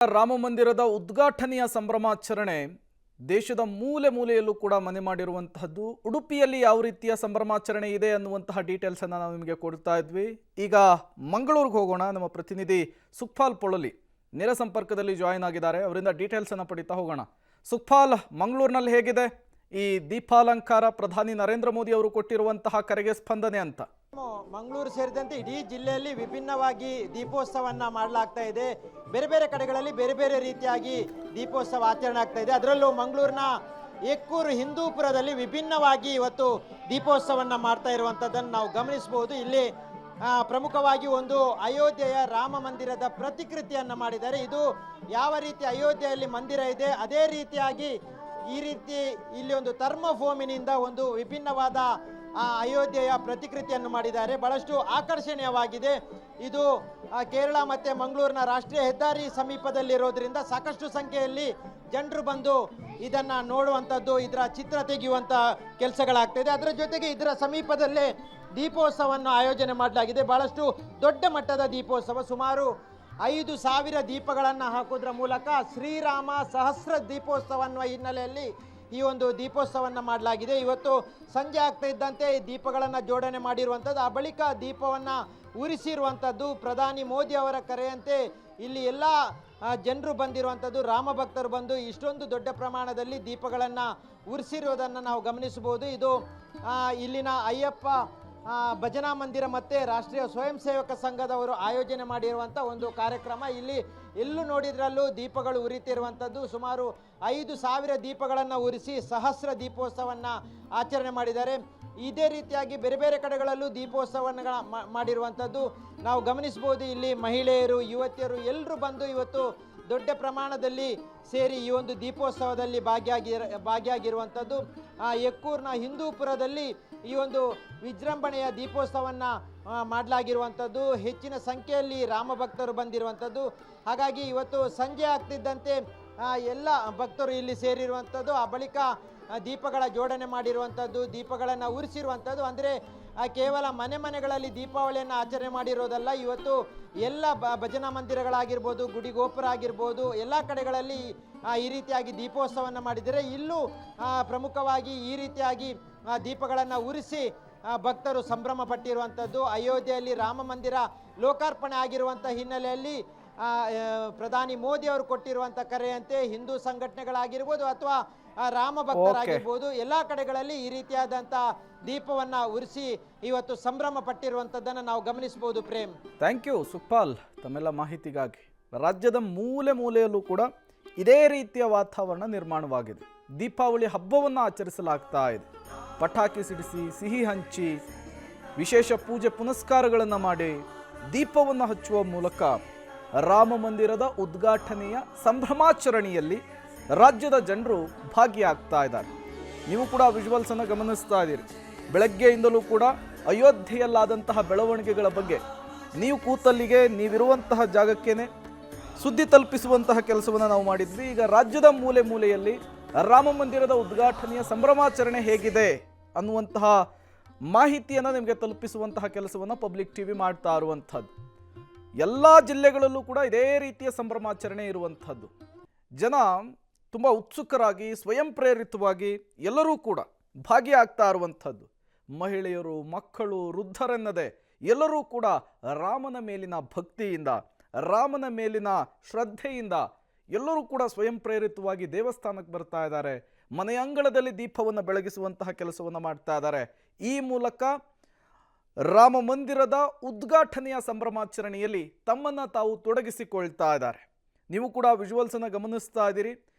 ರಾಮ ಮಂದಿರದ ಉದ್ಘಾಟನೆಯ ಸಂಭ್ರಮಾಚರಣೆ ದೇಶದ ಮೂಲೆ ಮೂಲೆಯಲ್ಲೂ ಕೂಡ ಮನೆ ಮಾಡಿರುವಂತಹದ್ದು. ಉಡುಪಿಯಲ್ಲಿ ಯಾವ ರೀತಿಯ ಸಂಭ್ರಮಾಚರಣೆ ಇದೆ ಅನ್ನುವಂತಹ ಡೀಟೇಲ್ಸ್ ಅನ್ನು ನಾವು ನಿಮಗೆ ಕೊಡ್ತಾ ಇದ್ವಿ. ಈಗ ಮಂಗಳೂರಿಗೆ ಹೋಗೋಣ. ನಮ್ಮ ಪ್ರತಿನಿಧಿ ಸುಖಪಾಲ್ ಪೊಳಲಿ ನೇರ ಸಂಪರ್ಕದಲ್ಲಿ ಜಾಯಿನ್ ಆಗಿದ್ದಾರೆ. ಅವರಿಂದ ಡೀಟೇಲ್ಸ್ ಅನ್ನು ಪಡಿತಾ ಹೋಗೋಣ. ಸುಖಪಾಲ್, ಮಂಗಳೂರಿನಲ್ಲಿ ಹೇಗಿದೆ ಈ ದೀಪಾಲಂಕಾರ? ಪ್ರಧಾನಿ ನರೇಂದ್ರ ಮೋದಿ ಅವರು ಕೊಟ್ಟಿರುವಂತಹ ಕರೆಗೆ ಸ್ಪಂದನೆ ಅಂತ. ಮಂಗಳೂರು ಸೇರಿದಂತೆ ಇಡೀ ಜಿಲ್ಲೆಯಲ್ಲಿ ವಿಭಿನ್ನವಾಗಿ ದೀಪೋತ್ಸವನ್ನ ಮಾಡಲಾಗ್ತಾ ಇದೆ. ಬೇರೆ ಬೇರೆ ಕಡೆಗಳಲ್ಲಿ ಬೇರೆ ಬೇರೆ ರೀತಿಯಾಗಿ ದೀಪೋತ್ಸವ ಆಚರಣೆ ಆಗ್ತಾ ಇದೆ. ಅದರಲ್ಲೂ ಮಂಗಳೂರಿನ ಎಕ್ಕೂರು ಹಿಂದೂಪುರದಲ್ಲಿ ವಿಭಿನ್ನವಾಗಿ ಇವತ್ತು ದೀಪೋತ್ಸವನ್ನ ಮಾಡ್ತಾ ಇರುವಂತದ್ದನ್ನು ನಾವು ಗಮನಿಸಬಹುದು. ಇಲ್ಲಿ ಪ್ರಮುಖವಾಗಿ ಒಂದು ಅಯೋಧ್ಯೆಯ ರಾಮ ಮಂದಿರದ ಪ್ರತಿಕೃತಿಯನ್ನ ಮಾಡಿದ್ದಾರೆ. ಇದು ಯಾವ ರೀತಿ ಅಯೋಧ್ಯೆಯಲ್ಲಿ ಮಂದಿರ ಇದೆ ಅದೇ ರೀತಿಯಾಗಿ ಈ ರೀತಿ ಇಲ್ಲಿ ಒಂದು ಥರ್ಮೋಫೋಮಿನಿಂದ ಒಂದು ವಿಭಿನ್ನವಾದ ಅಯೋಧ್ಯೆಯ ಪ್ರತಿಕೃತಿಯನ್ನು ಮಾಡಿದ್ದಾರೆ. ಬಹಳಷ್ಟು ಆಕರ್ಷಣೀಯವಾಗಿದೆ. ಇದು ಕೇರಳ ಮತ್ತು ಮಂಗಳೂರಿನ ರಾಷ್ಟ್ರೀಯ ಹೆದ್ದಾರಿ ಸಮೀಪದಲ್ಲಿರೋದ್ರಿಂದ ಸಾಕಷ್ಟು ಸಂಖ್ಯೆಯಲ್ಲಿ ಜನರು ಬಂದು ಇದನ್ನು ನೋಡುವಂಥದ್ದು, ಇದರ ಚಿತ್ರ ತೆಗೆಯುವಂಥ ಕೆಲಸಗಳಾಗ್ತಾಯಿದೆ. ಅದರ ಜೊತೆಗೆ ಇದರ ಸಮೀಪದಲ್ಲೇ ದೀಪೋತ್ಸವವನ್ನು ಆಯೋಜನೆ ಮಾಡಲಾಗಿದೆ. ಬಹಳಷ್ಟು ದೊಡ್ಡ ಮಟ್ಟದ ದೀಪೋತ್ಸವ, ಸುಮಾರು 5,000 ದೀಪಗಳನ್ನು ಹಾಕೋದ್ರ ಮೂಲಕ ಶ್ರೀರಾಮ ಸಹಸ್ರ ದೀಪೋತ್ಸವ ಅನ್ನುವ ಹಿನ್ನೆಲೆಯಲ್ಲಿ ಈ ಒಂದು ದೀಪೋತ್ಸವವನ್ನು ಮಾಡಲಾಗಿದೆ. ಇವತ್ತು ಸಂಜೆ ಆಗ್ತಾ ಇದ್ದಂತೆ ದೀಪಗಳನ್ನು ಜೋಡಣೆ ಮಾಡಿರುವಂಥದ್ದು, ಆ ಬಳಿಕ ದೀಪವನ್ನು ಉರಿಸಿರುವಂಥದ್ದು. ಪ್ರಧಾನಿ ಮೋದಿ ಅವರ ಕರೆಯಂತೆ ಇಲ್ಲಿ ಎಲ್ಲ ಜನರು ಬಂದಿರುವಂಥದ್ದು, ರಾಮ ಭಕ್ತರು ಬಂದು ಇಷ್ಟೊಂದು ದೊಡ್ಡ ಪ್ರಮಾಣದಲ್ಲಿ ದೀಪಗಳನ್ನು ಉರಿಸಿರುವುದನ್ನು ನಾವು ಗಮನಿಸಬಹುದು. ಇದು ಇಲ್ಲಿನ ಅಯ್ಯಪ್ಪ ಭಜನಾ ಮಂದಿರ ಮತ್ತು ರಾಷ್ಟ್ರೀಯ ಸ್ವಯಂ ಸೇವಕ ಸಂಘದವರು ಆಯೋಜನೆ ಮಾಡಿರುವಂಥ ಒಂದು ಕಾರ್ಯಕ್ರಮ. ಇಲ್ಲಿ ಎಲ್ಲೂ ನೋಡಿದ್ರಲ್ಲೂ ದೀಪಗಳು ಉರಿತಿರುವಂಥದ್ದು. ಸುಮಾರು 5,000 ದೀಪಗಳನ್ನು ಉರಿಸಿ ಸಹಸ್ರ ದೀಪೋತ್ಸವವನ್ನು ಆಚರಣೆ ಮಾಡಿದ್ದಾರೆ. ಇದೇ ರೀತಿಯಾಗಿ ಬೇರೆ ಬೇರೆ ಕಡೆಗಳಲ್ಲೂ ದೀಪೋತ್ಸವವನ್ನು ಮಾಡಿರುವಂಥದ್ದು ನಾವು ಗಮನಿಸ್ಬೋದು. ಇಲ್ಲಿ ಮಹಿಳೆಯರು, ಯುವತಿಯರು ಎಲ್ಲರೂ ಬಂದು ಇವತ್ತು ದೊಡ್ಡ ಪ್ರಮಾಣದಲ್ಲಿ ಸೇರಿ ಈ ಒಂದು ದೀಪೋತ್ಸವದಲ್ಲಿ ಭಾಗಿಯಾಗಿರುವಂಥದ್ದು. ಎಕ್ಕೂರಿನ ಹಿಂದೂಪುರದಲ್ಲಿ ಈ ಒಂದು ವಿಜೃಂಭಣೆಯ ದೀಪೋತ್ಸವವನ್ನು ಮಾಡಲಾಗಿರುವಂಥದ್ದು. ಹೆಚ್ಚಿನ ಸಂಖ್ಯೆಯಲ್ಲಿ ರಾಮ ಭಕ್ತರು ಬಂದಿರುವಂಥದ್ದು. ಹಾಗಾಗಿ ಇವತ್ತು ಸಂಜೆ ಆಗ್ತಿದ್ದಂತೆ ಎಲ್ಲ ಭಕ್ತರು ಇಲ್ಲಿ ಸೇರಿರುವಂಥದ್ದು. ಆ ಬಳಿಕ ದೀಪಗಳ ಜೋಡಣೆ ಮಾಡಿರುವಂಥದ್ದು, ದೀಪಗಳನ್ನು ಉರಿಸಿರುವಂಥದ್ದು. ಅಂದರೆ ಕೇವಲ ಮನೆಗಳಲ್ಲಿ ದೀಪಾವಳಿಯನ್ನು ಆಚರಣೆ ಮಾಡಿರೋದಲ್ಲ, ಇವತ್ತು ಎಲ್ಲ ಭಜನಾ ಮಂದಿರಗಳಾಗಿರ್ಬೋದು, ಗುಡಿ ಗೋಪುರ ಆಗಿರ್ಬೋದು, ಎಲ್ಲ ಕಡೆಗಳಲ್ಲಿ ಈ ರೀತಿಯಾಗಿ ದೀಪೋತ್ಸವವನ್ನು ಮಾಡಿದರೆ ಇಲ್ಲೂ ಪ್ರಮುಖವಾಗಿ ಈ ರೀತಿಯಾಗಿ ದೀಪಗಳನ್ನು ಉರಿಸಿ ಭಕ್ತರು ಸಂಭ್ರಮ ಪಟ್ಟಿರುವಂಥದ್ದು. ಅಯೋಧ್ಯೆಯಲ್ಲಿ ರಾಮ ಮಂದಿರ ಲೋಕಾರ್ಪಣೆ ಆಗಿರುವಂಥ ಹಿನ್ನೆಲೆಯಲ್ಲಿ ಪ್ರಧಾನಿ ಮೋದಿ ಅವರು ಕೊಟ್ಟಿರುವಂಥ ಕರೆಯಂತೆ ಹಿಂದೂ ಸಂಘಟನೆಗಳಾಗಿರ್ಬೋದು ಅಥವಾ ರಾಮ ಭಕ್ತರಾಗಿರ್ಬೋದು ಎಲ್ಲ ಕಡೆಗಳಲ್ಲಿ ಈ ರೀತಿಯಾದಂಥ ದೀಪವನ್ನ ಉರಿಸಿ ಇವತ್ತು ಸಂಭ್ರಮ ಪಟ್ಟಿರುವಂಥದ್ದನ್ನು ನಾವು ಗಮನಿಸಬಹುದು. ಪ್ರೇಮ್, ಥ್ಯಾಂಕ್ ಯು ಸುಖಪಾಲ್ ತಮ್ಮೆಲ್ಲ ಮಾಹಿತಿಗಾಗಿ. ರಾಜ್ಯದ ಮೂಲೆ ಮೂಲೆಯಲ್ಲೂ ಕೂಡ ಇದೇ ರೀತಿಯ ವಾತಾವರಣ ನಿರ್ಮಾಣವಾಗಿದೆ. ದೀಪಾವಳಿ ಹಬ್ಬವನ್ನು ಆಚರಿಸಲಾಗ್ತಾ ಇದೆ. ಪಟಾಕಿ ಸಿಡಿಸಿ, ಸಿಹಿ ಹಂಚಿ, ವಿಶೇಷ ಪೂಜೆ ಪುನಸ್ಕಾರಗಳನ್ನು ಮಾಡಿ ದೀಪವನ್ನು ಹಚ್ಚುವ ಮೂಲಕ ರಾಮ ಮಂದಿರದ ಉದ್ಘಾಟನೆಯ ಸಂಭ್ರಮಾಚರಣೆಯಲ್ಲಿ ರಾಜ್ಯದ ಜನರು ಭಾಗಿಯಾಗ್ತಾ ಇದ್ದಾರೆ. ನೀವು ಕೂಡ ವಿಜುವಲ್ಸ್ ಅನ್ನು ಗಮನಿಸ್ತಾ ಇದ್ದೀರಿ. ಬೆಳಗ್ಗೆಯಿಂದಲೂ ಕೂಡ ಅಯೋಧ್ಯೆಯಲ್ಲಾದಂತಹ ಬೆಳವಣಿಗೆಗಳ ಬಗ್ಗೆ ನೀವು ಕೂತಲ್ಲಿಗೆ, ನೀವಿರುವಂತಹ ಜಾಗಕ್ಕೇನೆ ಸುದ್ದಿ ತಲುಪಿಸುವಂತಹ ಕೆಲಸವನ್ನು ನಾವು ಮಾಡಿದ್ವಿ. ಈಗ ರಾಜ್ಯದ ಮೂಲೆ ಮೂಲೆಯಲ್ಲಿ ರಾಮ ಮಂದಿರದ ಉದ್ಘಾಟನೆಯ ಸಂಭ್ರಮಾಚರಣೆ ಹೇಗಿದೆ ಅನ್ನುವಂತಹ ಮಾಹಿತಿಯನ್ನು ನಿಮಗೆ ತಲುಪಿಸುವಂತಹ ಕೆಲಸವನ್ನು ಪಬ್ಲಿಕ್ ಟಿವಿ ಮಾಡ್ತಾ ಇರುವಂಥದ್ದು. ಎಲ್ಲ ಜಿಲ್ಲೆಗಳಲ್ಲೂ ಕೂಡ ಇದೇ ರೀತಿಯ ಸಂಭ್ರಮಾಚರಣೆ ಇರುವಂಥದ್ದು. ಜನ ತುಂಬ ಉತ್ಸುಕರಾಗಿ, ಸ್ವಯಂ ಪ್ರೇರಿತವಾಗಿ ಎಲ್ಲರೂ ಕೂಡ ಭಾಗಿಯಾಗ್ತಾ ಇರುವಂಥದ್ದು. ಮಹಿಳೆಯರು, ಮಕ್ಕಳು, ವೃದ್ಧರೆನ್ನದೆ ಎಲ್ಲರೂ ಕೂಡ ರಾಮನ ಮೇಲಿನ ಭಕ್ತಿಯಿಂದ, ರಾಮನ ಮೇಲಿನ ಶ್ರದ್ಧೆಯಿಂದ ಎಲ್ಲರೂ ಕೂಡ ಸ್ವಯಂ ಪ್ರೇರಿತವಾಗಿ ದೇವಸ್ಥಾನಕ್ಕೆ ಬರ್ತಾ ಇದ್ದಾರೆ. ಮನೆಯ ಅಂಗಳದಲ್ಲಿ ದೀಪವನ್ನು ಬೆಳಗಿಸುವಂತಹ ಕೆಲಸವನ್ನು ಮಾಡ್ತಾ ಇದ್ದಾರೆ. ಈ ಮೂಲಕ ರಾಮ ಮಂದಿರದ ಉದ್ಘಾಟನೆಯ ಸಂಭ್ರಮಾಚರಣೆಯಲ್ಲಿ ತಮ್ಮನ್ನು ತಾವು ತೊಡಗಿಸಿಕೊಳ್ತಾ ಇದ್ದಾರೆ. ನೀವು ಕೂಡ ವಿಜುವಲ್ಸನ್ನು ಗಮನಿಸ್ತಾ ಇದ್ದೀರಿ.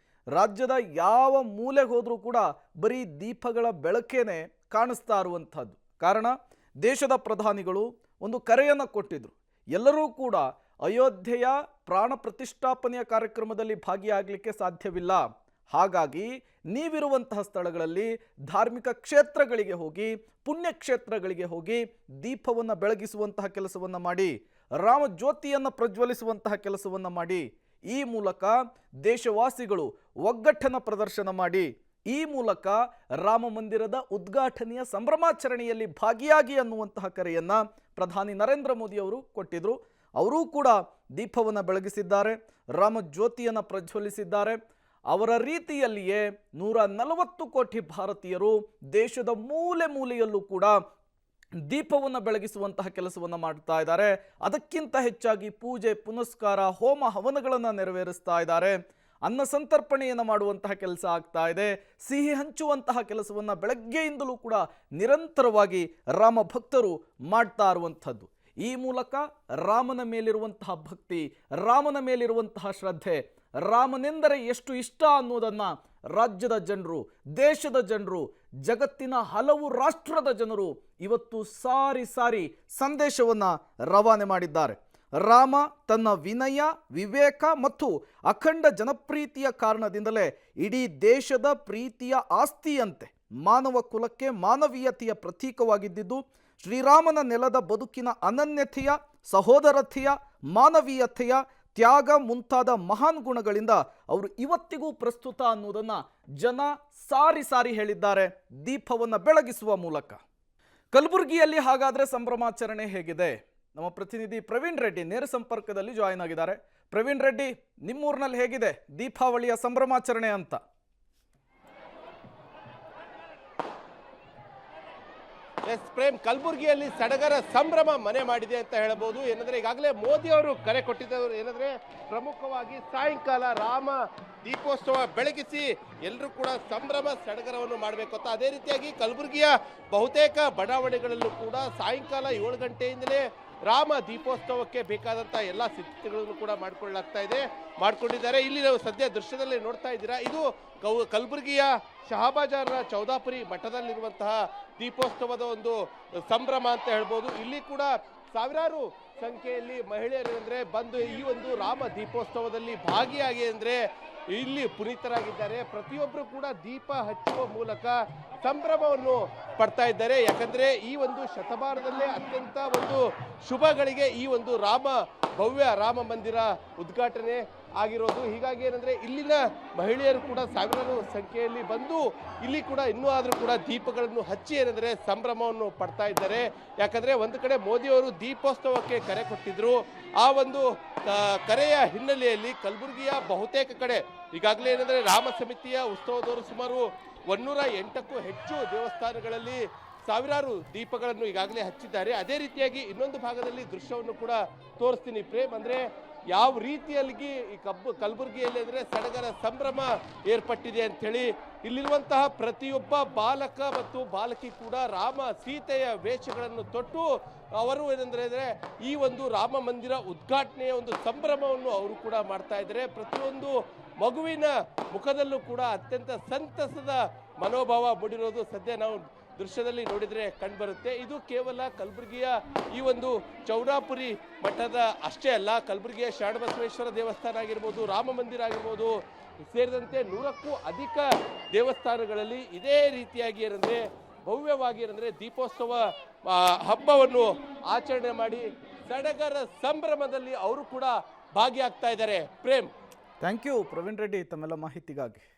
ರಾಜ್ಯದ ಯಾವ ಮೂಲೆಗೆ ಹೋದರೂ ಕೂಡ ಬರೀ ದೀಪಗಳ ಬೆಳಕೇನೆ ಕಾಣಿಸ್ತಾ ಇರುವಂಥದ್ದು. ಕಾರಣ, ದೇಶದ ಪ್ರಧಾನಿಗಳು ಒಂದು ಕರೆಯನ್ನು ಕೊಟ್ಟಿದ್ರು. ಎಲ್ಲರೂ ಕೂಡ ಅಯೋಧ್ಯೆಯ ಪ್ರಾಣ ಪ್ರತಿಷ್ಠಾಪನೆಯ ಕಾರ್ಯಕ್ರಮದಲ್ಲಿ ಭಾಗಿಯಾಗಲಿಕ್ಕೆ ಸಾಧ್ಯವಿಲ್ಲ. ಹಾಗಾಗಿ ನೀವಿರುವಂತಹ ಸ್ಥಳಗಳಲ್ಲಿ, ಧಾರ್ಮಿಕ ಕ್ಷೇತ್ರಗಳಿಗೆ ಹೋಗಿ, ಪುಣ್ಯಕ್ಷೇತ್ರಗಳಿಗೆ ಹೋಗಿ ದೀಪವನ್ನು ಬೆಳಗಿಸುವಂತಹ ಕೆಲಸವನ್ನು ಮಾಡಿ, ರಾಮ ಜ್ಯೋತಿಯನ್ನು ಪ್ರಜ್ವಲಿಸುವಂತಹ ಕೆಲಸವನ್ನು ಮಾಡಿ, ಈ ಮೂಲಕ ದೇಶವಾಸಿಗಳು ಒಗ್ಗಟ್ಟನ್ನು ಪ್ರದರ್ಶನ ಮಾಡಿ, ಈ ಮೂಲಕ ರಾಮ ಮಂದಿರದ ಉದ್ಘಾಟನೆಯ ಸಂಭ್ರಮಾಚರಣೆಯಲ್ಲಿ ಭಾಗಿಯಾಗಿ ಅನ್ನುವಂತಹ ಕರೆಯನ್ನು ಪ್ರಧಾನಿ ನರೇಂದ್ರ ಮೋದಿ ಅವರು ಕೊಟ್ಟಿದ್ರು. ಅವರೂ ಕೂಡ ದೀಪವನ್ನು ಬೆಳಗಿಸಿದ್ದಾರೆ, ರಾಮ ಜ್ಯೋತಿಯನ್ನು ಪ್ರಜ್ವಲಿಸಿದ್ದಾರೆ. ಅವರ ರೀತಿಯಲ್ಲಿಯೇ 140 ಕೋಟಿ ಭಾರತೀಯರು ದೇಶದ ಮೂಲೆ ಮೂಲೆಯಲ್ಲೂ ಕೂಡ ದೀಪವನ್ನು ಬೆಳಗಿಸುವಂತಹ ಕೆಲಸವನ್ನು ಮಾಡ್ತಾ ಇದ್ದಾರೆ. ಅದಕ್ಕಿಂತ ಹೆಚ್ಚಾಗಿ ಪೂಜೆ ಪುನಸ್ಕಾರ, ಹೋಮ ಹವನಗಳನ್ನು ನೆರವೇರಿಸ್ತಾ ಇದ್ದಾರೆ. ಅನ್ನ ಸಂತರ್ಪಣೆಯನ್ನು ಮಾಡುವಂತಹ ಕೆಲಸ ಆಗ್ತಾ ಇದೆ. ಸಿಹಿ ಹಂಚುವಂತಹ ಕೆಲಸವನ್ನು ಬೆಳಗ್ಗೆಯಿಂದಲೂ ಕೂಡ ನಿರಂತರವಾಗಿ ರಾಮ ಭಕ್ತರು ಮಾಡ್ತಾ ಇರುವಂಥದ್ದು. ಈ ಮೂಲಕ ರಾಮನ ಮೇಲಿರುವಂತಹ ಭಕ್ತಿ, ರಾಮನ ಮೇಲಿರುವಂತಹ ಶ್ರದ್ಧೆ, ರಾಮನೆಂದರೆ ಎಷ್ಟು ಇಷ್ಟ ಅನ್ನೋದನ್ನು ರಾಜ್ಯದ ಜನರು, ದೇಶದ ಜನರು, ಜಗತ್ತಿನ ಹಲವು ರಾಷ್ಟ್ರದ ಜನರು ಇವತ್ತು ಸಾರಿ ಸಾರಿ ಸಂದೇಶವನ್ನು ರವಾನೆ ಮಾಡಿದ್ದಾರೆ. ರಾಮ ತನ್ನ ವಿನಯ, ವಿವೇಕ ಮತ್ತು ಅಖಂಡ ಜನಪ್ರೀತಿಯ ಕಾರಣದಿಂದಲೇ ಇಡೀ ದೇಶದ ಪ್ರೀತಿಯ ಆಸ್ತಿಯಂತೆ ಮಾನವ ಕುಲಕ್ಕೆ ಮಾನವೀಯತೆಯ ಪ್ರತೀಕವಾಗಿದ್ದಿದ್ದು, ಶ್ರೀರಾಮನ ನೆಲದ ಬದುಕಿನ ಅನನ್ಯತೆಯ, ಸಹೋದರತೆಯ, ಮಾನವೀಯತೆಯ, ತ್ಯಾಗ ಮುಂತಾದ ಮಹಾನ್ ಗುಣಗಳಿಂದ ಅವರು ಇವತ್ತಿಗೂ ಪ್ರಸ್ತುತ ಅನ್ನೋದನ್ನು ಜನ ಸಾರಿ ಸಾರಿ ಹೇಳಿದ್ದಾರೆ ದೀಪವನ್ನು ಬೆಳಗಿಸುವ ಮೂಲಕ. ಕಲಬುರಗಿಯಲ್ಲಿ ಹಾಗಾದರೆ ಸಂಭ್ರಮಾಚರಣೆ ಹೇಗಿದೆ? ನಮ್ಮ ಪ್ರತಿನಿಧಿ ಪ್ರವೀಣ್ ರೆಡ್ಡಿ ನೇರ ಸಂಪರ್ಕದಲ್ಲಿ ಜಾಯಿನ್ ಆಗಿದ್ದಾರೆ. ಪ್ರವೀಣ್ ರೆಡ್ಡಿ, ನಿಮ್ಮೂರಿನಲ್ಲಿ ಹೇಗಿದೆ ದೀಪಾವಳಿಯ ಸಂಭ್ರಮಾಚರಣೆ ಅಂತ? ಎಸ್ ಪ್ರೇಮ್, ಕಲಬುರಗಿಯಲ್ಲಿ ಸಡಗರ ಸಂಭ್ರಮ ಮನೆ ಮಾಡಿದೆ ಅಂತ ಹೇಳಬಹುದು. ಏನಂದ್ರೆ ಈಗಾಗಲೇ ಮೋದಿ ಅವರು ಕರೆ ಕೊಟ್ಟಿದ್ದವರು ಏನಂದ್ರೆ ಪ್ರಮುಖವಾಗಿ ಸಾಯಂಕಾಲ ರಾಮ ದೀಪೋತ್ಸವ ಬೆಳಗಿಸಿ ಎಲ್ಲರೂ ಕೂಡ ಸಂಭ್ರಮ ಸಡಗರವನ್ನು ಮಾಡಬೇಕು ಅಂತ. ಅದೇ ರೀತಿಯಾಗಿ ಕಲಬುರಗಿಯ ಬಹುತೇಕ ಬಡಾವಣೆಗಳಲ್ಲೂ ಕೂಡ ಸಾಯಂಕಾಲ 7 ಗಂಟೆಯಿಂದಲೇ ರಾಮ ದೀಪೋತ್ಸವಕ್ಕೆ ಬೇಕಾದಂತ ಎಲ್ಲ ಸಿದ್ಧತೆಗಳನ್ನು ಕೂಡ ಮಾಡ್ಕೊಂಡಿದ್ದಾರೆ. ಇಲ್ಲಿ ನಾವು ಸದ್ಯ ದೃಶ್ಯದಲ್ಲಿ ನೋಡ್ತಾ ಇದ್ದೀರಾ, ಇದು ಕಲಬುರಗಿಯ ಶಹಾಬಾಜಾರ್ನ ಚೌದಾಪುರಿ ಮಠದಲ್ಲಿರುವಂತಹ ದೀಪೋತ್ಸವದ ಒಂದು ಸಂಭ್ರಮ ಅಂತ ಹೇಳ್ಬೋದು. ಇಲ್ಲಿ ಕೂಡ ಸಾವಿರಾರು ಸಂಖ್ಯೆಯಲ್ಲಿ ಮಹಿಳೆಯರು ಅಂದ್ರೆ ಬಂದು ಈ ಒಂದು ರಾಮ ದೀಪೋತ್ಸವದಲ್ಲಿ ಭಾಗಿಯಾಗಿ ಅಂದ್ರೆ ಇಲ್ಲಿ ಪುನೀತರಾಗಿದ್ದಾರೆ. ಪ್ರತಿಯೊಬ್ಬರು ಕೂಡ ದೀಪ ಹಚ್ಚುವ ಮೂಲಕ ಸಂಭ್ರಮವನ್ನು ಪಡ್ತಾ ಇದ್ದಾರೆ. ಯಾಕಂದ್ರೆ ಈ ಒಂದು ಶತಮಾನದಲ್ಲೇ ಅತ್ಯಂತ ಒಂದು ಶುಭಗಳಿಗೆ ಈ ಒಂದು ಭವ್ಯ ರಾಮ ಮಂದಿರ ಉದ್ಘಾಟನೆ ಆಗಿರೋದು. ಹೀಗಾಗಿ ಏನಂದ್ರೆ ಇಲ್ಲಿನ ಮಹಿಳೆಯರು ಕೂಡ ಸಾವಿರಾರು ಸಂಖ್ಯೆಯಲ್ಲಿ ಬಂದು ಇಲ್ಲಿ ಕೂಡ ಇನ್ನೂ ಆದ್ರೂ ಕೂಡ ದೀಪಗಳನ್ನು ಹಚ್ಚಿ ಏನಂದ್ರೆ ಸಂಭ್ರಮವನ್ನು ಪಡ್ತಾ ಇದ್ದಾರೆ. ಯಾಕಂದ್ರೆ ಒಂದು ಕಡೆ ಮೋದಿ ಅವರು ದೀಪೋತ್ಸವಕ್ಕೆ ಕರೆ ಕೊಟ್ಟಿದ್ರು. ಆ ಒಂದು ಕರೆಯ ಹಿನ್ನೆಲೆಯಲ್ಲಿ ಕಲಬುರಗಿಯ ಬಹುತೇಕ ಕಡೆ ಈಗಾಗಲೇ ಏನಂದ್ರೆ ರಾಮ ಸಮಿತಿಯ ಉತ್ಸವದವರು ಸುಮಾರು 108ಕ್ಕೂ ಹೆಚ್ಚು ದೇವಸ್ಥಾನಗಳಲ್ಲಿ ಸಾವಿರಾರು ದೀಪಗಳನ್ನು ಈಗಾಗಲೇ ಹಚ್ಚಿದ್ದಾರೆ. ಅದೇ ರೀತಿಯಾಗಿ ಇನ್ನೊಂದು ಭಾಗದಲ್ಲಿ ದೃಶ್ಯವನ್ನು ಕೂಡ ತೋರಿಸ್ತೀನಿ ಪ್ರೇಮ್. ಅಂದ್ರೆ ಯಾವ ರೀತಿಯಲ್ಲಿ ಈ ಕಲಬುರಗಿಯಲ್ಲಿ ಅಂದ್ರೆ ಸಡಗರ ಸಂಭ್ರಮ ಏರ್ಪಟ್ಟಿದೆ ಅಂತ ಹೇಳಿ ಇಲ್ಲಿರುವಂತಹ ಪ್ರತಿಯೊಬ್ಬ ಬಾಲಕ ಮತ್ತು ಬಾಲಕಿ ಕೂಡ ರಾಮ ಸೀತೆಯ ವೇಷಗಳನ್ನು ತೊಟ್ಟು ಅವರು ಏನಂದ್ರೆ ಈ ಒಂದು ರಾಮ ಮಂದಿರ ಉದ್ಘಾಟನೆಯ ಒಂದು ಸಂಭ್ರಮವನ್ನು ಅವರು ಕೂಡ ಮಾಡ್ತಾ ಇದ್ದಾರೆ. ಪ್ರತಿಯೊಂದು ಮಗುವಿನ ಮುಖದಲ್ಲೂ ಕೂಡ ಅತ್ಯಂತ ಸಂತಸದ ಮನೋಭಾವ ಮೂಡಿರೋದು ಸದ್ಯ ನಾವು ದೃಶ್ಯದಲ್ಲಿ ನೋಡಿದ್ರೆ ಕಂಡುಬರುತ್ತೆ. ಇದು ಕೇವಲ ಕಲಬುರಗಿಯ ಈ ಒಂದು ಚೌಡಾಪುರಿ ಮಠದ ಅಷ್ಟೇ ಅಲ್ಲ, ಕಲಬುರಗಿಯ ಶರಣಬಸವೇಶ್ವರ ದೇವಸ್ಥಾನ ಆಗಿರ್ಬೋದು, ರಾಮ ಮಂದಿರ ಆಗಿರ್ಬೋದು ಸೇರಿದಂತೆ 100ಕ್ಕೂ ಅಧಿಕ ದೇವಸ್ಥಾನಗಳಲ್ಲಿ ಇದೇ ರೀತಿಯಾಗಿ ಏನಂದ್ರೆ ಭವ್ಯವಾಗಿ ಏನಂದ್ರೆ ದೀಪೋತ್ಸವ ಹಬ್ಬವನ್ನು ಆಚರಣೆ ಮಾಡಿ ಸಡಗರ ಸಂಭ್ರಮದಲ್ಲಿ ಅವರು ಕೂಡ ಭಾಗಿಯಾಗ್ತಾ ಇದ್ದಾರೆ. ಪ್ರೇಮ್, ಥ್ಯಾಂಕ್ ಯು ಪ್ರವೀಣ್ ರೆಡ್ಡಿ ತಮ್ಮೆಲ್ಲ ಮಾಹಿತಿಗಾಗಿ.